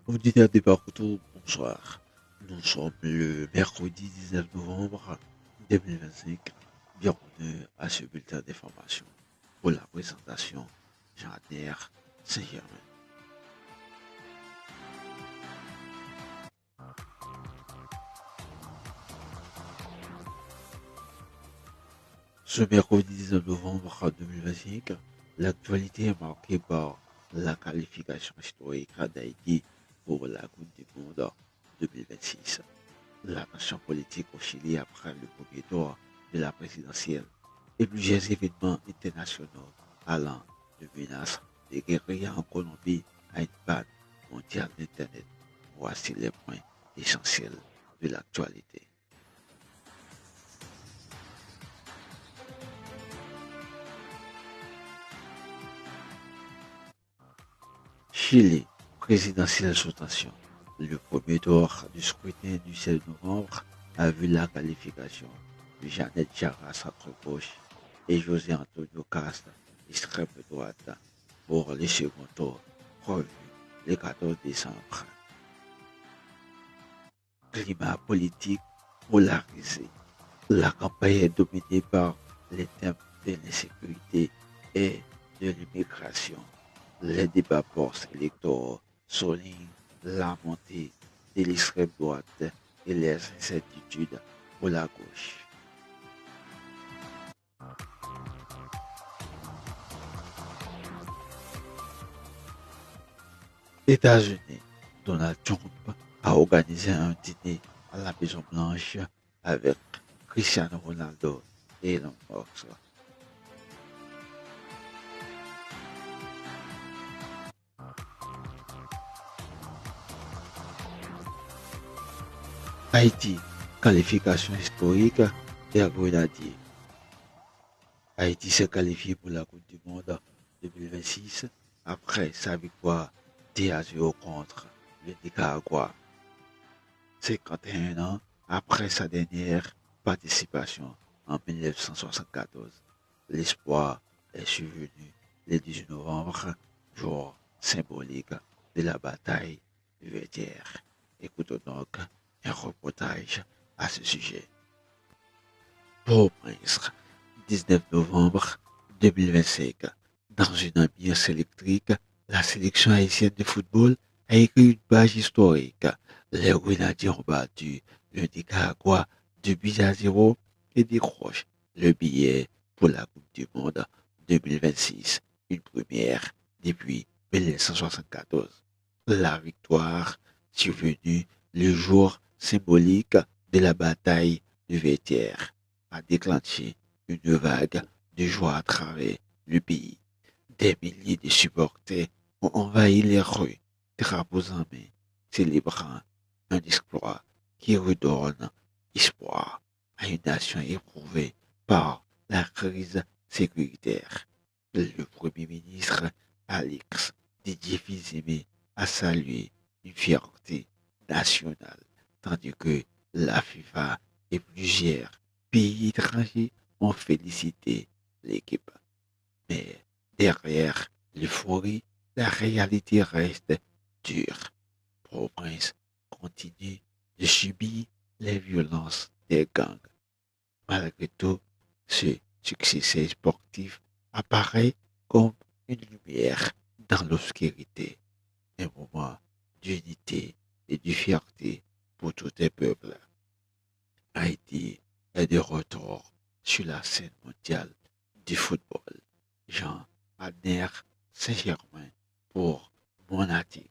Auditeurs des Parcours, bonsoir. Nous sommes le mercredi 19 novembre 2025. Bienvenue à ce bulletin d'information pour la présentation Jean-Ner Saint-Germain. Ce mercredi 19 novembre 2025, l'actualité est marquée par la qualification historique d'Haïti pour la Coupe du Monde 2026. La tension politique au Chili après le premier tour de la présidentielle et plusieurs événements internationaux allant de menaces de guérillas en Colombie à une panne mondiale d'Internet. Voici les points essentiels de l'actualité. Chili, présidentielle sous tension. Le premier tour du scrutin du 16 novembre a vu la qualification de Janet Jara, centre-gauche, et José Antonio Casta, extrême droite, pour le second tour, prévu le 14 décembre. Climat politique polarisé. La campagne est dominée par les thèmes de l'insécurité et de l'immigration. Les débats post-électoraux soulignent la montée de l'extrême droite et les incertitudes pour la gauche. États-Unis, Donald Trump a organisé un dîner à la Maison Blanche avec Cristiano Ronaldo et Elon Musk. Haïti, qualification historique des Grenadiers. Haïti s'est qualifié pour la Coupe du Monde 2026 après sa victoire 10-0 contre le Nicaragua. 51 ans après sa dernière participation en 1974. L'espoir est survenu le 18 novembre, jour symbolique de la bataille du Vertières. Écoutons donc un reportage à ce sujet. Port-au-Prince, 19 novembre 2025. Dans une ambiance électrique, la sélection haïtienne de football a écrit une page historique. Les Grenadiers ont battu le Nicaragua 2-0 et décrochent le billet pour la Coupe du Monde 2026, une première depuis 1974. La victoire survenue le jour symbolique de la bataille du Vertières a déclenché une vague de joie à travers le pays. Des milliers de supporters ont envahi les rues, drapeaux en main, célébrant un exploit qui redonne espoir à une nation éprouvée par la crise sécuritaire. Le Premier ministre Alex Didier Fizeme a salué une fierté nationale, tandis que la FIFA et plusieurs pays étrangers ont félicité l'équipe. Mais derrière l'euphorie, la réalité reste dure. Port-au-Prince continue de subir les violences des gangs. Malgré tout, ce succès sportif apparaît comme une lumière dans l'obscurité, un moment d'unité et de fierté pour tout un peuple. Haïti est de retour sur la scène mondiale du football. Jean Adner Saint-Germain pour mon article.